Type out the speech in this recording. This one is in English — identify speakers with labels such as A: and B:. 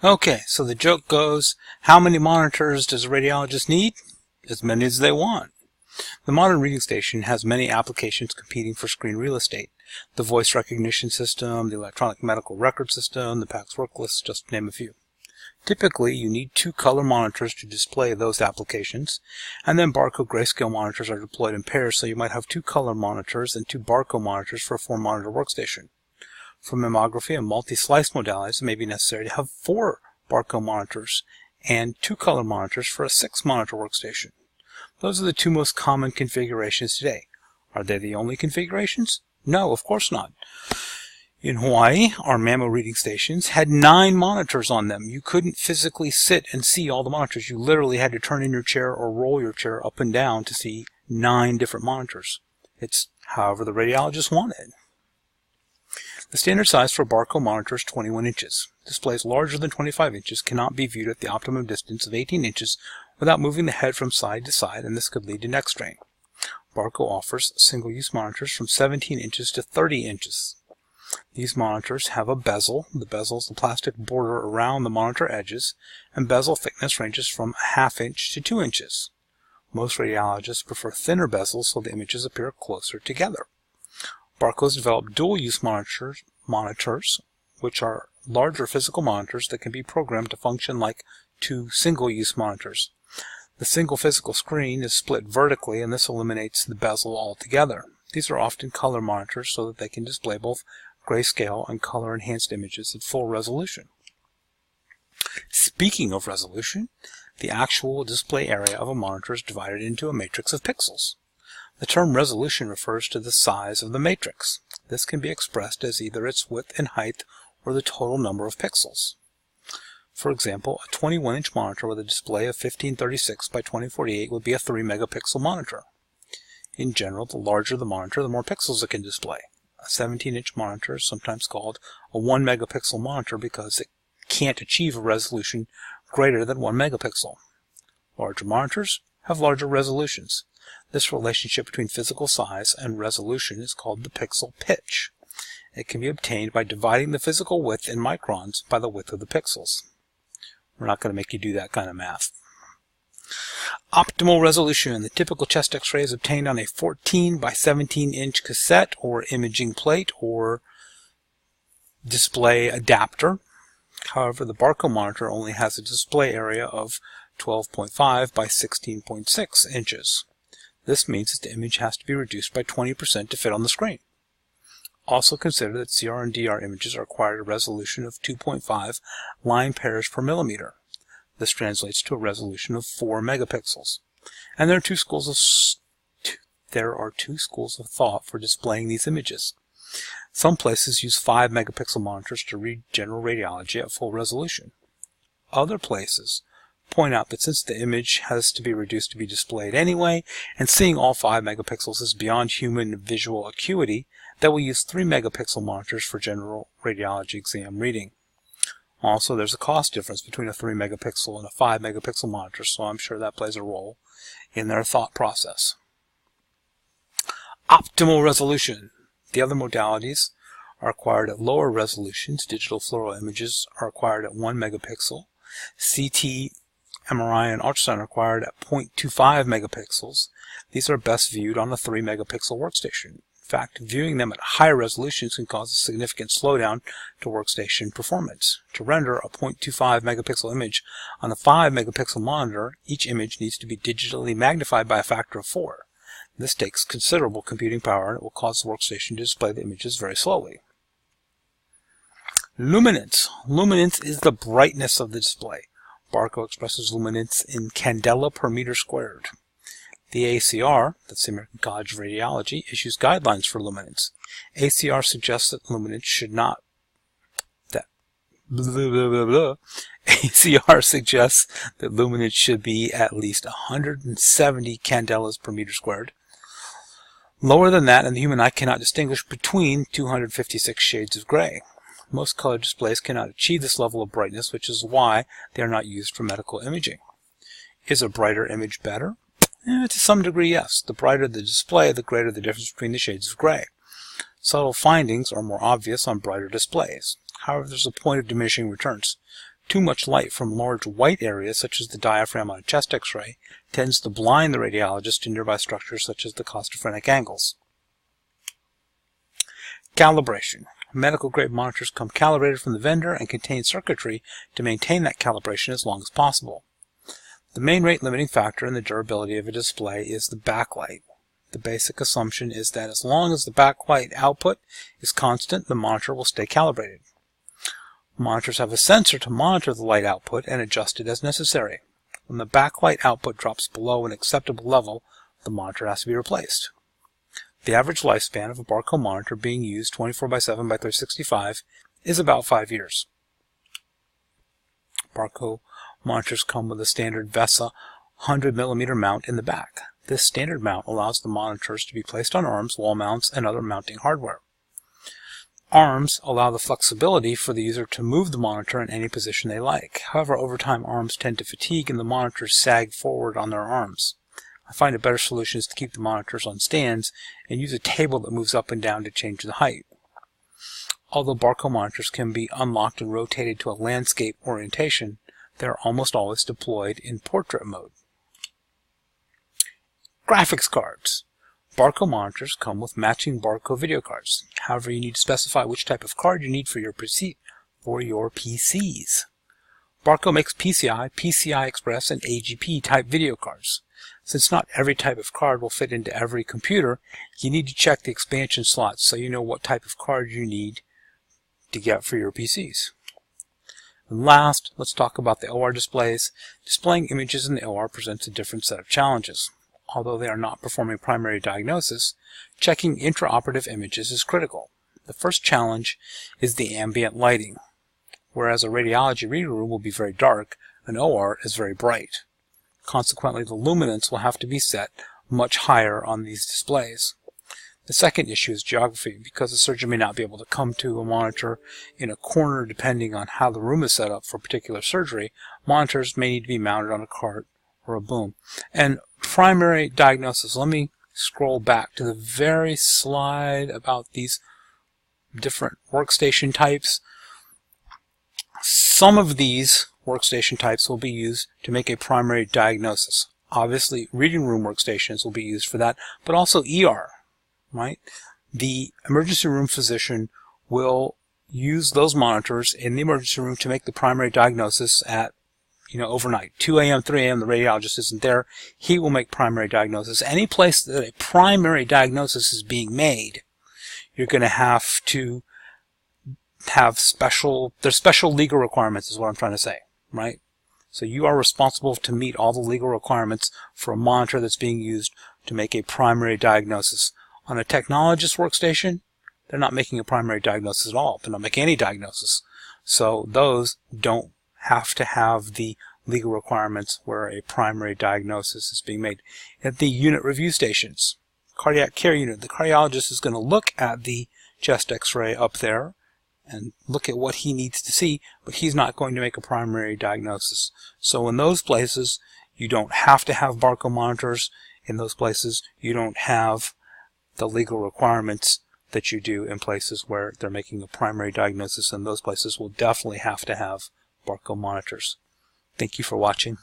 A: Okay, so the joke goes, how many monitors does a radiologist need? As many as they want. The modern reading station has many applications competing for screen real estate. The voice recognition system, the electronic medical record system, the PACS work list, just to name a few. Typically, you need 2 color monitors to display those applications, and then barcode grayscale monitors are deployed in pairs, so you might have 2 color monitors and 2 barcode monitors for a 4-monitor workstation. For mammography and multi-slice modalities, it may be necessary to have 4 barcode monitors and 2 color monitors for a 6-monitor workstation. Those are the 2 most common configurations today. Are they the only configurations? No, of course not. In Hawaii, our mammo reading stations had 9 monitors on them. You couldn't physically sit and see all the monitors. You literally had to turn in your chair or roll your chair up and down to see 9 different monitors. It's however the radiologist wanted. The standard size for a barcode monitor is 21 inches. Displays larger than 25 inches cannot be viewed at the optimum distance of 18 inches without moving the head from side to side, and this could lead to neck strain. Barco offers single-use monitors from 17 inches to 30 inches. These monitors have a bezel. The bezel is the plastic border around the monitor edges, and bezel thickness ranges from a ½ inch to 2 inches. Most radiologists prefer thinner bezels so the images appear closer together. Barco has developed dual-use monitors, which are larger physical monitors that can be programmed to function like 2 single-use monitors. The single physical screen is split vertically, and this eliminates the bezel altogether. These are often color monitors so that they can display both grayscale and color-enhanced images at full resolution. Speaking of resolution, the actual display area of a monitor is divided into a matrix of pixels. The term resolution refers to the size of the matrix. This can be expressed as either its width and height or the total number of pixels. For example, a 21-inch monitor with a display of 1536 by 2048 would be a 3-megapixel monitor. In general, the larger the monitor, the more pixels it can display. A 17-inch monitor is sometimes called a 1-megapixel monitor because it can't achieve a resolution greater than 1 megapixel. Larger monitors have larger resolutions. This relationship between physical size and resolution is called the pixel pitch. It can be obtained by dividing the physical width in microns by the width of the pixels. We're not going to make you do that kind of math. Optimal resolution. The typical chest x-ray is obtained on a 14 by 17 inch cassette or imaging plate or display adapter. However, the barcode monitor only has a display area of 12.5 by 16.6 inches. This means that the image has to be reduced by 20% to fit on the screen. Also consider that CR and DR images are required at a resolution of 2.5 line pairs per millimeter. This translates to a resolution of 4 megapixels. And there are two schools of thought for displaying these images. Some places use 5 megapixel monitors to read general radiology at full resolution. Other places point out that since the image has to be reduced to be displayed anyway, and seeing all 5 megapixels is beyond human visual acuity, that we use 3 megapixel monitors for general radiology exam reading. Also, there's a cost difference between a 3 megapixel and a 5 megapixel monitor, so I'm sure that plays a role in their thought process. Optimal resolution. The other modalities are acquired at lower resolutions. Digital floral images are acquired at 1 megapixel. CT, MRI, and ultrasound are acquired at 0.25 megapixels. These are best viewed on a 3 megapixel workstation. In fact, viewing them at higher resolutions can cause a significant slowdown to workstation performance. To render a 0.25 megapixel image on a 5 megapixel monitor, each image needs to be digitally magnified by a factor of 4. This takes considerable computing power and it will cause the workstation to display the images very slowly. Luminance. Luminance is the brightness of the display. Barco expresses luminance in candela per meter squared. The ACR, that's the American College of Radiology, issues guidelines for luminance. ACR suggests that luminance should not... ACR suggests that luminance should be at least 170 candelas per meter squared. Lower than that, and the human eye cannot distinguish between 256 shades of gray. Most color displays cannot achieve this level of brightness, which is why they are not used for medical imaging. Is a brighter image better? To some degree, yes. The brighter the display, the greater the difference between the shades of gray. Subtle findings are more obvious on brighter displays. However, there's a point of diminishing returns. Too much light from large white areas, such as the diaphragm on a chest X-ray, tends to blind the radiologist to nearby structures such as the costophrenic angles. Calibration. Medical-grade monitors come calibrated from the vendor and contain circuitry to maintain that calibration as long as possible. The main rate-limiting factor in the durability of a display is the backlight. The basic assumption is that as long as the backlight output is constant, the monitor will stay calibrated. Monitors have a sensor to monitor the light output and adjust it as necessary. When the backlight output drops below an acceptable level, the monitor has to be replaced. The average lifespan of a Barco monitor being used 24x7x365 is about 5 years. Barco monitors come with a standard VESA 100mm mount in the back. This standard mount allows the monitors to be placed on arms, wall mounts, and other mounting hardware. Arms allow the flexibility for the user to move the monitor in any position they like. However, over time arms tend to fatigue and the monitors sag forward on their arms. I find a better solution is to keep the monitors on stands and use a table that moves up and down to change the height. Although Barco monitors can be unlocked and rotated to a landscape orientation, they are almost always deployed in portrait mode. Graphics cards. Barco monitors come with matching Barco video cards. However, you need to specify which type of card you need for your PCs. Barco makes PCI, PCI Express, and AGP type video cards. Since not every type of card will fit into every computer, you need to check the expansion slots so you know what type of card you need to get for your PCs. And last, let's talk about the OR displays. Displaying images in the OR presents a different set of challenges. Although they are not performing primary diagnosis, checking intraoperative images is critical. The first challenge is the ambient lighting. Whereas a radiology reading room will be very dark, an OR is very bright. Consequently, the luminance will have to be set much higher on these displays. The second issue is geography. Because the surgeon may not be able to come to a monitor in a corner depending on how the room is set up for particular surgery, monitors may need to be mounted on a cart or a boom. And primary diagnosis, let me scroll back to the very slide about these different workstation types. Some of these workstation types will be used to make a primary diagnosis. Obviously, reading room workstations will be used for that, but also ER, right? The emergency room physician will use those monitors in the emergency room to make the primary diagnosis at, overnight. 2 a.m., 3 a.m., the radiologist isn't there. He will make primary diagnosis. Any place that a primary diagnosis is being made, you're going to have to have there's special legal requirements is what I'm trying to say, right? So you are responsible to meet all the legal requirements for a monitor that's being used to make a primary diagnosis. On a technologist workstation, they're not making a primary diagnosis at all. They're not making any diagnosis. So those don't have to have the legal requirements where a primary diagnosis is being made. At the unit review stations, cardiac care unit, the cardiologist is going to look at the chest x-ray up there and look at what he needs to see, but he's not going to make a primary diagnosis. So in those places, you don't have to have Barco monitors. In those places, you don't have the legal requirements that you do in places where they're making a primary diagnosis, and those places will definitely have to have Barco monitors. Thank you for watching.